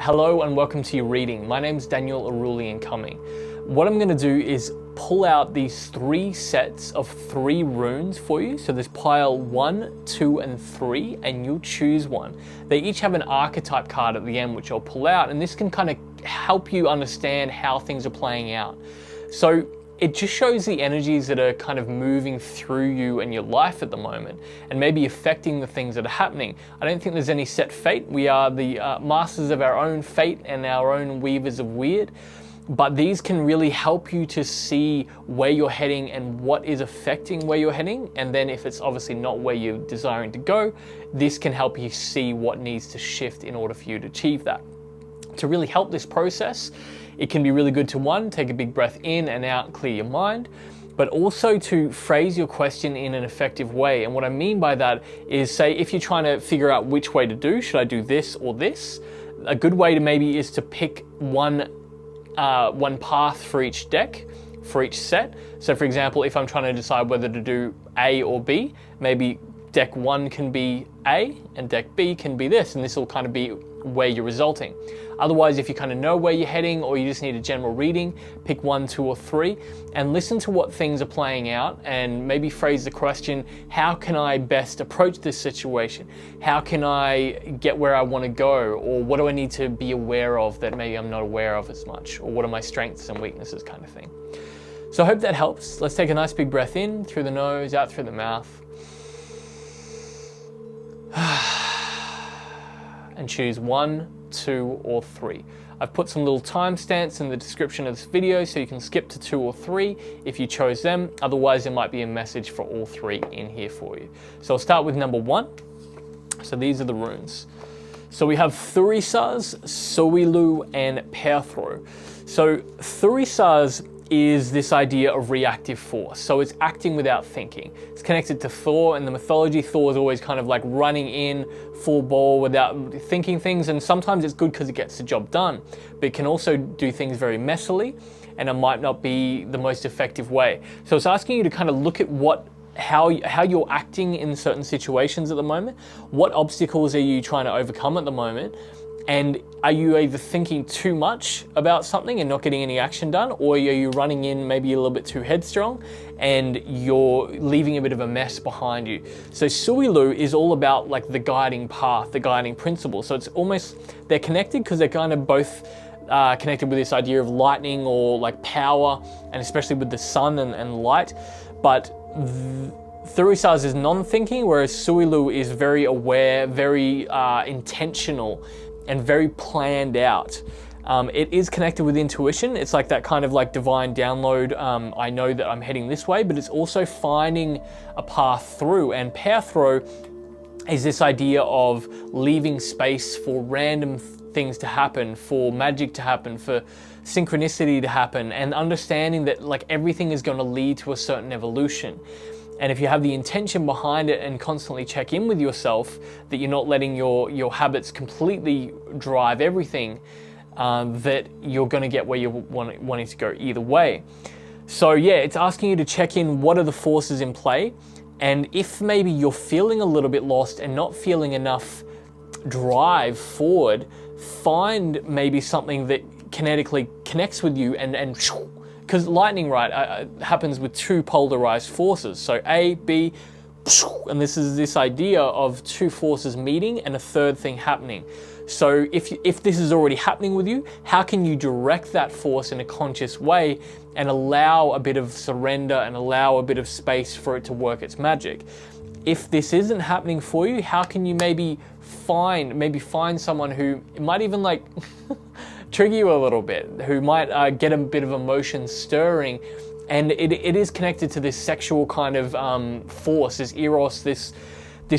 Hello and welcome to your reading. My name's Daniel Erulian Cuming. What I'm going to do is pull out these 3 sets of 3 runes for you. So there's pile 1, 2 and 3 and you'll choose one. They each have an archetype card at the end which I'll pull out, and this can kind of help you understand how things are playing out. So it just shows the energies that are kind of moving through you and your life at the moment and maybe affecting the things that are happening. I don't think there's any set fate. We are the masters of our own fate and our own weavers of weird. But these can really help you to see where you're heading and what is affecting where you're heading. And then if it's obviously not where you're desiring to go, this can help you see what needs to shift in order for you to achieve that. To really help this process, it can be really good to, 1, take a big breath in and out, clear your mind, but also to phrase your question in an effective way. And what I mean by that is, say, if you're trying to figure out which way to do, should I do this or this? A good way to maybe is to pick one path for each deck, for each set. So for example, if I'm trying to decide whether to do A or B, maybe deck 1 can be A and deck B can be this, and this will kind of be where you're resulting. Otherwise, if you kind of know where you're heading or you just need a general reading, pick 1, 2 or 3 and listen to what things are playing out and maybe phrase the question, how can I best approach this situation? How can I get where I want to go? Or what do I need to be aware of that maybe I'm not aware of as much? Or what are my strengths and weaknesses, kind of thing. So I hope that helps. Let's take a nice big breath in through the nose, out through the mouth. And choose 1, 2 or 3. I've put some little timestamps in the description of this video so you can skip to 2 or 3 if you chose them. Otherwise, there might be a message for all 3 in here for you. So I'll start with number 1. So these are the runes. So we have Thurisaz, Soilu and Perthro. So Thurisaz is this idea of reactive force. So it's acting without thinking. It's connected to Thor. In the mythology, Thor is always kind of like running in full ball without thinking things, and sometimes it's good because it gets the job done, but it can also do things very messily and it might not be the most effective way. So it's asking you to kind of look at how you're acting in certain situations at the moment. What obstacles are you trying to overcome at the moment? And are you either thinking too much about something and not getting any action done, or are you running in maybe a little bit too headstrong and you're leaving a bit of a mess behind you? So Suilu is all about like the guiding path, the guiding principle. So it's almost, they're connected because they're kind of both connected with this idea of lightning or like power, and especially with the sun and light. But Thurisaz is non-thinking, whereas Suilu is very aware, very intentional, and very planned out. It is connected with intuition. It's like that kind of like divine download. I know that I'm heading this way, but it's also finding a path through. And Perthro is this idea of leaving space for random things to happen, for magic to happen, for synchronicity to happen, and understanding that like everything is going to lead to a certain evolution. And if you have the intention behind it and constantly check in with yourself, that you're not letting your habits completely drive everything, that you're going to get where you're wanting to go either way. So yeah, it's asking you to check in, what are the forces in play? And if maybe you're feeling a little bit lost and not feeling enough drive forward, find maybe something that kinetically connects with you and because lightning, right, happens with 2 polarized forces. So A, B, and this is this idea of 2 forces meeting and a third thing happening. So if this is already happening with you, how can you direct that force in a conscious way and allow a bit of surrender and allow a bit of space for it to work its magic? If this isn't happening for you, how can you maybe find someone who might even like trigger you a little bit, who might get a bit of emotion stirring, and it is connected to this sexual kind of force, this eros, this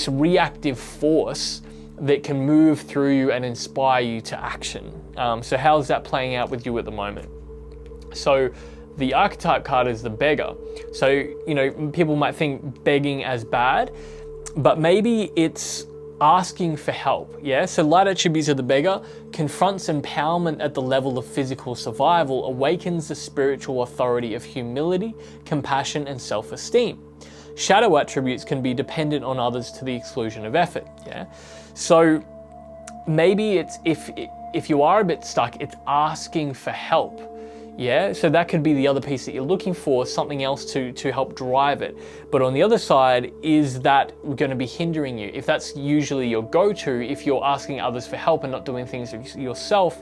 reactive force that can move through you and inspire you to action. So how's that playing out with you at the moment? So the archetype card is the beggar. So, you know, people might think begging as bad, but maybe it's asking for help, yeah? So light attributes of the beggar confronts empowerment at the level of physical survival, awakens the spiritual authority of humility, compassion, and self-esteem. Shadow attributes can be dependent on others to the exclusion of effort. Yeah. So maybe it's if if you are a bit stuck, it's asking for help. Yeah, so that could be the other piece that you're looking for, something else to help drive it. But on the other side, is that going to be hindering you? If that's usually your go-to, if you're asking others for help and not doing things yourself,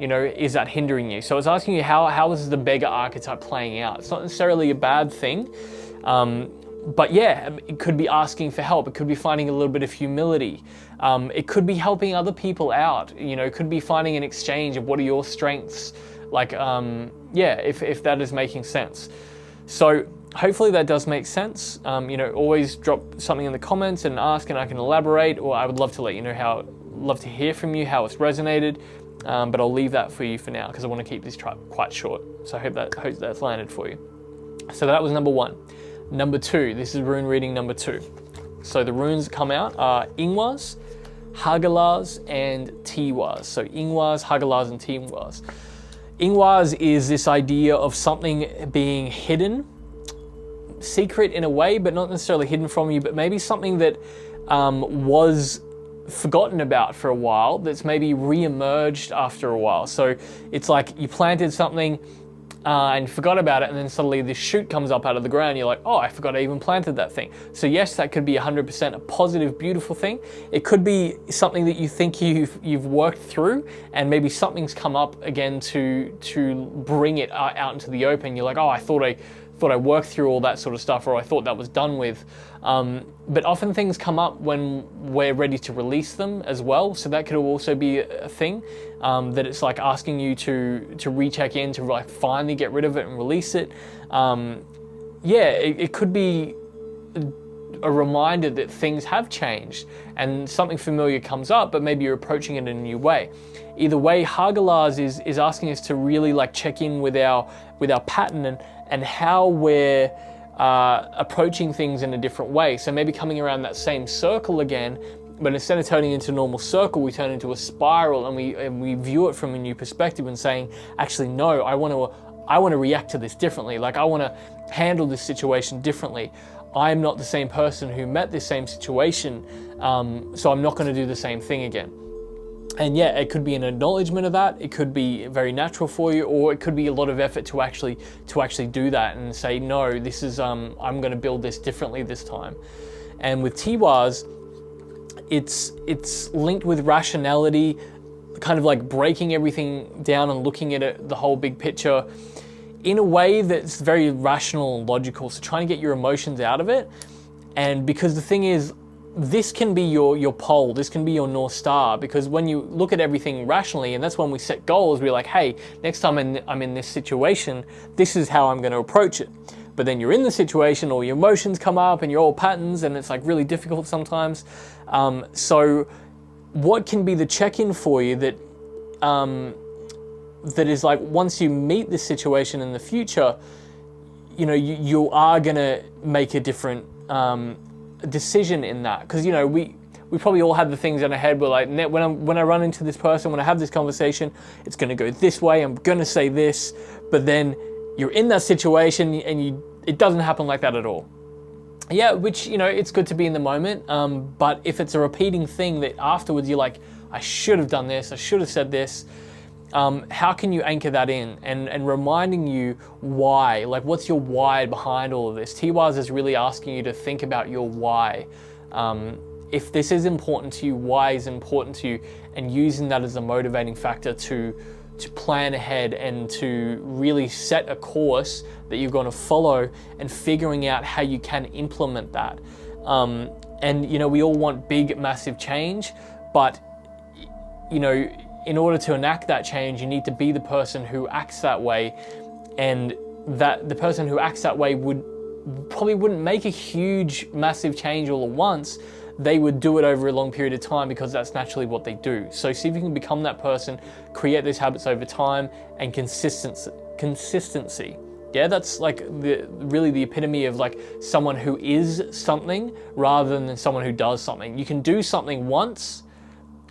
you know, is that hindering you? So it's asking you, how is the beggar archetype playing out? It's not necessarily a bad thing, but yeah, it could be asking for help. It could be finding a little bit of humility. It could be helping other people out. You know, it could be finding an exchange of what are your strengths. Like, yeah, if that is making sense. So hopefully that does make sense. You know, always drop something in the comments and ask, and I can elaborate, or I would love to let you know love to hear from you, how it's resonated. But I'll leave that for you for now because I want to keep this quite short. So I hope that's landed for you. So that was number 1. Number 2, this is rune reading number 2. So the runes that come out are Ingwars, Hagalaz, and Tiwaz. So Ingwars, Hagalaz, and Tiwaz. Ingwars is this idea of something being hidden, secret in a way, but not necessarily hidden from you, but maybe something that was forgotten about for a while, that's maybe re-emerged after a while. So it's like you planted something and forgot about it, and then suddenly this shoot comes up out of the ground. You're like, oh, I forgot I even planted that thing. So yes, that could be 100% a positive, beautiful thing. It could be something that you think you've worked through, and maybe something's come up again to bring it out into the open. You're like, oh, I thought I worked through all that sort of stuff, or I thought that was done with. But often things come up when we're ready to release them as well. So that could also be a thing, that it's like asking you to recheck in, to like finally get rid of it and release it. Yeah, it could be a reminder that things have changed and something familiar comes up, but maybe you're approaching it in a new way. Either way, Hagalaz is asking us to really like check in with our pattern and how we're approaching things in a different way. So maybe coming around that same circle again, but instead of turning into a normal circle, we turn into a spiral, and we view it from a new perspective and saying, actually, no, I want to react to this differently. Like, I want to handle this situation differently. I'm not the same person who met this same situation, so I'm not going to do the same thing again. And yeah, it could be an acknowledgement of that. It could be very natural for you, or it could be a lot of effort to actually do that and say, no, this is I'm going to build this differently this time. And with Tiwaz, it's linked with rationality, kind of like breaking everything down and looking at it, the whole big picture, in a way that's very rational and logical. So trying to get your emotions out of it. And because the thing is, this can be your pole, this can be your North Star, because when you look at everything rationally, and that's when we set goals, we're like, hey, next time I'm in this situation, this is how I'm going to approach it. But then you're in the situation, or your emotions come up and your old patterns, and it's like really difficult sometimes. So what can be the check-in for you that is like, once you meet this situation in the future, you know, you are going to make a different decision in that, because you know we probably all have the things in our head. We're like, when I run into this person, when I have this conversation, it's going to go this way, I'm going to say this, but then you're in that situation and it doesn't happen like that at all. Yeah, which, you know, it's good to be in the moment, but if it's a repeating thing that afterwards you're like, I should have done this, I should have said this, how can you anchor that in and reminding you why? Like, what's your why behind all of this? Tiwaz is really asking you to think about your why. If this is important to you, why is important to you, and using that as a motivating factor to plan ahead and to really set a course that you're going to follow, and figuring out how you can implement that. And you know, we all want big, massive change, but you know, in order to enact that change, you need to be the person who acts that way, and that the person who acts that way probably wouldn't make a huge, massive change all at once. They would do it over a long period of time, because that's naturally what they do. So see if you can become that person, create those habits over time, and consistency. Yeah, that's like really the epitome of like someone who is something rather than someone who does something. You can do something once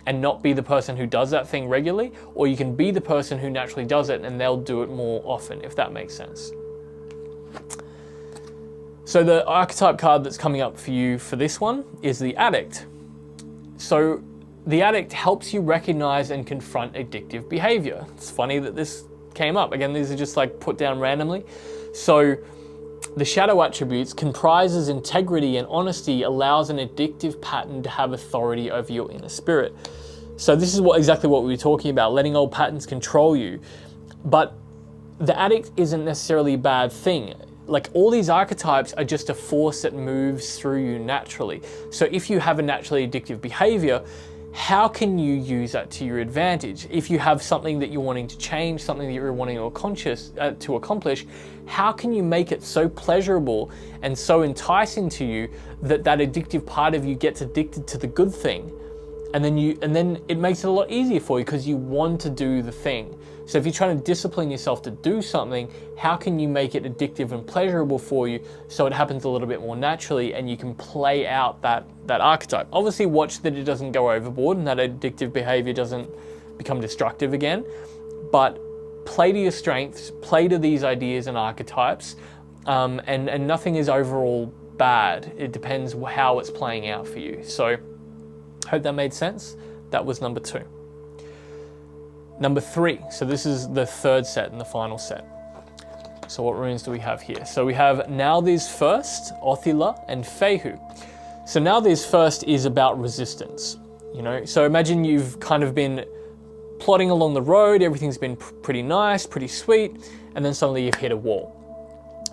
and not be the person who does that thing regularly, or you can be the person who naturally does it and they'll do it more often, if that makes sense. So the archetype card that's coming up for you for this one is the Addict. So the addict helps you recognize and confront addictive behavior. It's funny that this came up. Again, these are just like put down randomly. So the shadow attributes comprises integrity and honesty, allows an addictive pattern to have authority over your inner spirit. So this is exactly what we were talking about, letting old patterns control you. But the addict isn't necessarily a bad thing. Like, all these archetypes are just a force that moves through you naturally. So if you have a naturally addictive behavior, how can you use that to your advantage? If you have something that you're wanting to change, something that you're wanting to accomplish, how can you make it so pleasurable and so enticing to you that that addictive part of you gets addicted to the good thing? And then it makes it a lot easier for you because you want to do the thing. So if you're trying to discipline yourself to do something, how can you make it addictive and pleasurable for you so it happens a little bit more naturally and you can play out that archetype? Obviously watch that it doesn't go overboard and that addictive behavior doesn't become destructive again, but play to your strengths, play to these ideas and archetypes, and nothing is overall bad. It depends how it's playing out for you. So hope that made sense. That was number 2. Number 3, so this is the third set and the final set. So what runes do we have here? So we have Naldi's First, Othila, and Fehu. So Naldi's First is about resistance, you know? So imagine you've kind of been plodding along the road, everything's been pretty nice, pretty sweet, and then suddenly you've hit a wall.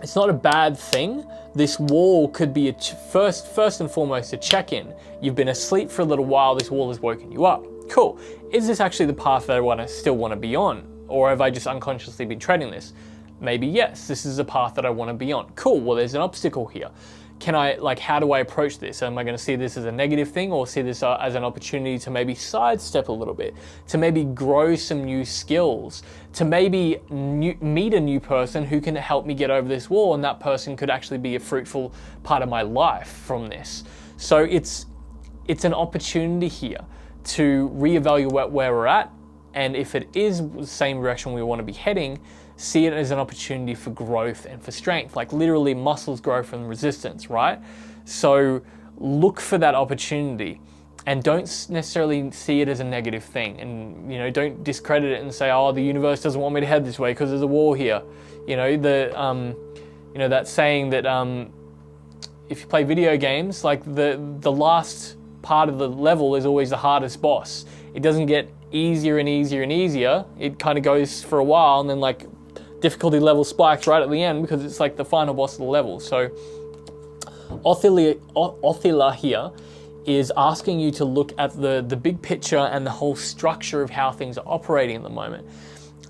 It's not a bad thing. This wall could be first and foremost a check-in. You've been asleep for a little while, this wall has woken you up. Cool. Is this actually the path that I still want to be on? Or have I just unconsciously been treading this? Maybe yes, this is a path that I want to be on. Cool, well there's an obstacle here. How do I approach this? Am I going to see this as a negative thing or see this as an opportunity to maybe sidestep a little bit, to maybe grow some new skills, to maybe meet a new person who can help me get over this wall, and that person could actually be a fruitful part of my life from this. So it's an opportunity here to reevaluate where we're at, and if it is the same direction we want to be heading, see it as an opportunity for growth and for strength. Like literally muscles grow from resistance, right? So look for that opportunity and don't necessarily see it as a negative thing. And, you know, don't discredit it and say, oh, the universe doesn't want me to head this way because there's a wall here. You know, that saying that if you play video games, like the last part of the level is always the hardest boss. It doesn't get easier and easier and easier. It kind of goes for a while and then like difficulty level spikes right at the end because it's like the final boss of the level. So Othila here is asking you to look at the big picture and the whole structure of how things are operating at the moment.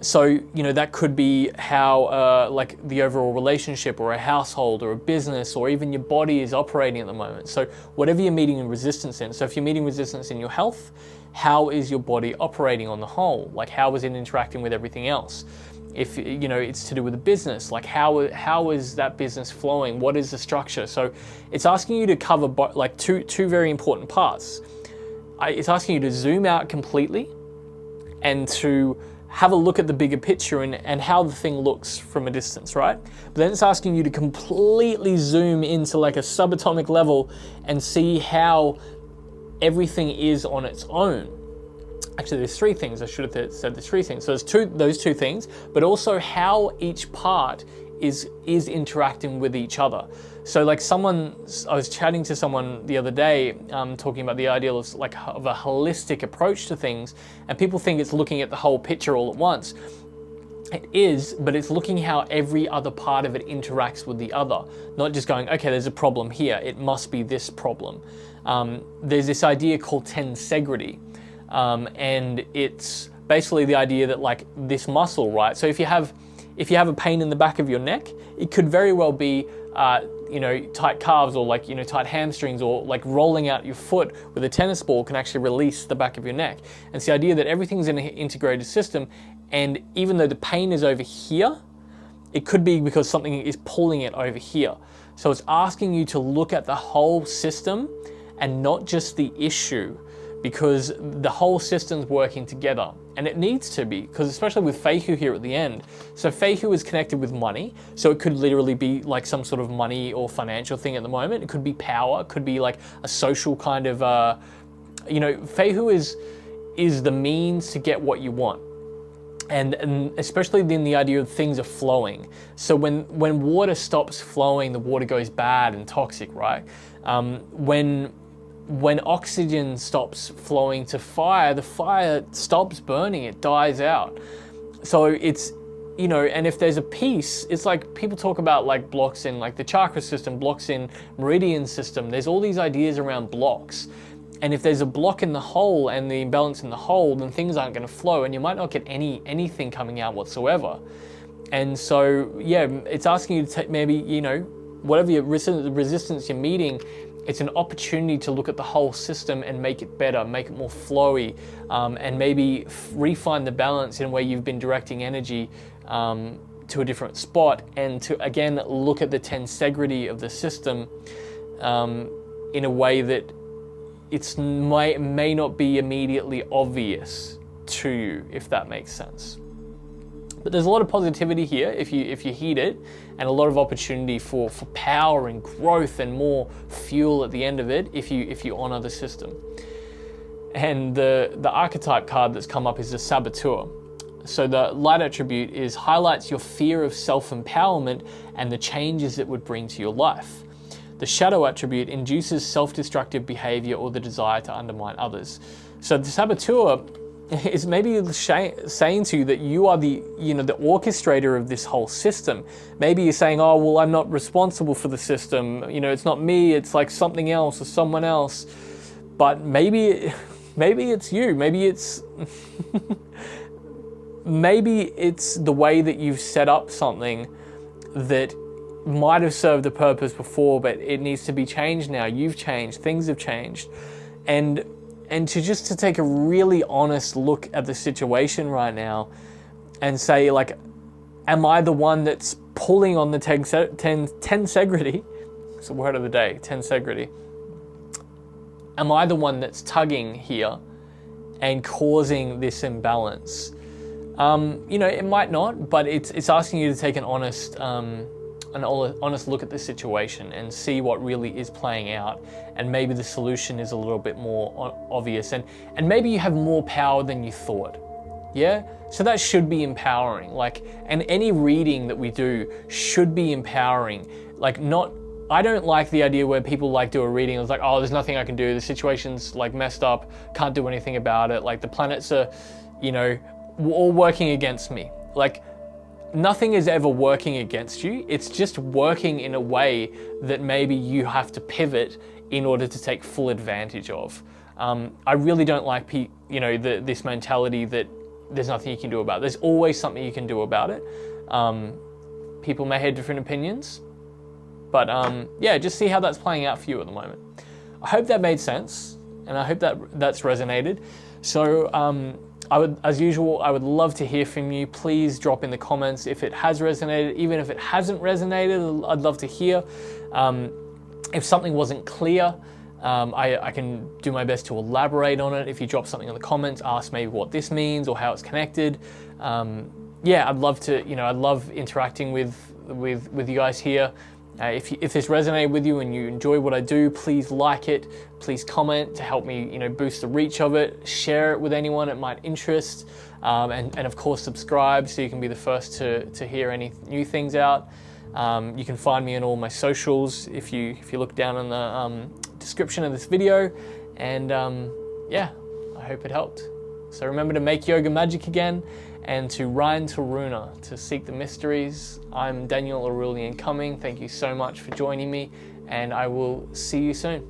So, you know, that could be how like the overall relationship or a household or a business or even your body is operating at the moment. So whatever you're meeting resistance in. So if you're meeting resistance in your health, how is your body operating on the whole? Like how is it interacting with everything else? If, you know, it's to do with a business, like how is that business flowing? What is the structure? So it's asking you to cover like two very important parts. It's asking you to zoom out completely and to have a look at the bigger picture and how the thing looks from a distance, right? But then it's asking you to completely zoom into like a subatomic level and see how everything is on its own. Actually, there's 3 things. I should have said there's 3 things. So there's those two things, but also how each part is interacting with each other. So like I was chatting to someone the other day, talking about the idea of a holistic approach to things, and people think it's looking at the whole picture all at once. It is, but it's looking how every other part of it interacts with the other, not just going, okay, there's a problem here, it must be this problem. There's this idea called tensegrity, and it's basically the idea that like this muscle, right? So if you have a pain in the back of your neck, it could very well be tight calves or tight hamstrings, or like rolling out your foot with a tennis ball can actually release the back of your neck. And it's the idea that everything's in an integrated system, and even though the pain is over here, it could be because something is pulling it over here. So it's asking you to look at the whole system and not just the issue, because the whole system's working together, and it needs to be, because especially with Fehu here at the end. So Fehu is connected with money, so it could literally be like some sort of money or financial thing at the moment. It could be power, it could be like a social kind of you know, Feihu is the means to get what you want. And especially in the idea of things are flowing. So when water stops flowing, the water goes bad and toxic, right? When oxygen stops flowing to fire, the fire stops burning, it dies out. So it's, you know, and if there's a piece, it's like people talk about like blocks in like the chakra system, blocks in meridian system. There's all these ideas around blocks. And if there's a block in the hole and the imbalance in the hole, then things aren't going to flow, and you might not get anything coming out whatsoever. And so, yeah, it's asking you to take maybe, you know, whatever your resistance you're meeting, it's an opportunity to look at the whole system and make it better, make it more flowy, and maybe refine the balance in where you've been directing energy to a different spot, and to, again, look at the tensegrity of the system in a way that may not be immediately obvious to you, if that makes sense. But there's a lot of positivity here if you heed it, and a lot of opportunity for power and growth and more fuel at the end of it if you honor the system. And the archetype card that's come up is the Saboteur. So the light attribute highlights your fear of self-empowerment and the changes it would bring to your life. The shadow attribute induces self-destructive behavior or the desire to undermine others. So the Saboteur is maybe saying to you that you are the orchestrator of this whole system. Maybe you're saying, oh, well, I'm not responsible for the system. You know, it's not me, it's like something else or someone else. But maybe it's you. Maybe it's maybe it's the way that you've set up something that might have served a purpose before, but it needs to be changed now. You've changed, things have changed. And to take a really honest look at the situation right now and say, like, am I the one that's pulling on the tensegrity? It's the word of the day, tensegrity. Am I the one that's tugging here and causing this imbalance? You know, it might not, but it's asking you to take an honest look at the situation and see what really is playing out, and maybe the solution is a little bit more obvious, and maybe you have more power than you thought. Yeah, so that should be empowering. Like, and any reading that we do should be empowering. Like, not, I don't like the idea where people like do a reading and it's like, oh, there's nothing I can do, the situation's like messed up, can't do anything about it, like the planets are, you know, all working against me. Like, nothing is ever working against you. It's just working in a way that maybe you have to pivot in order to take full advantage of. I really don't like, this mentality that there's nothing you can do about it. There's always something you can do about it. People may have different opinions, but yeah, just see how that's playing out for you at the moment. I hope that made sense, and I hope that's resonated. So as usual, I would love to hear from you. Please drop in the comments if it has resonated. Even if it hasn't resonated, I'd love to hear. If something wasn't clear, I can do my best to elaborate on it. If you drop something in the comments, ask maybe what this means or how it's connected. Yeah, I'd love to, I love interacting with you guys here. If this resonated with you and you enjoy what I do, please like it, please comment to help me, boost the reach of it, share it with anyone it might interest, and of course subscribe so you can be the first to hear any new things out. You can find me on all my socials if you look down in the description of this video, and yeah, I hope it helped. So remember to make yoga magic again, and to Rune to Runa, to seek the mysteries. I'm Daniel Erulian Cuming. Thank you so much for joining me, and I will see you soon.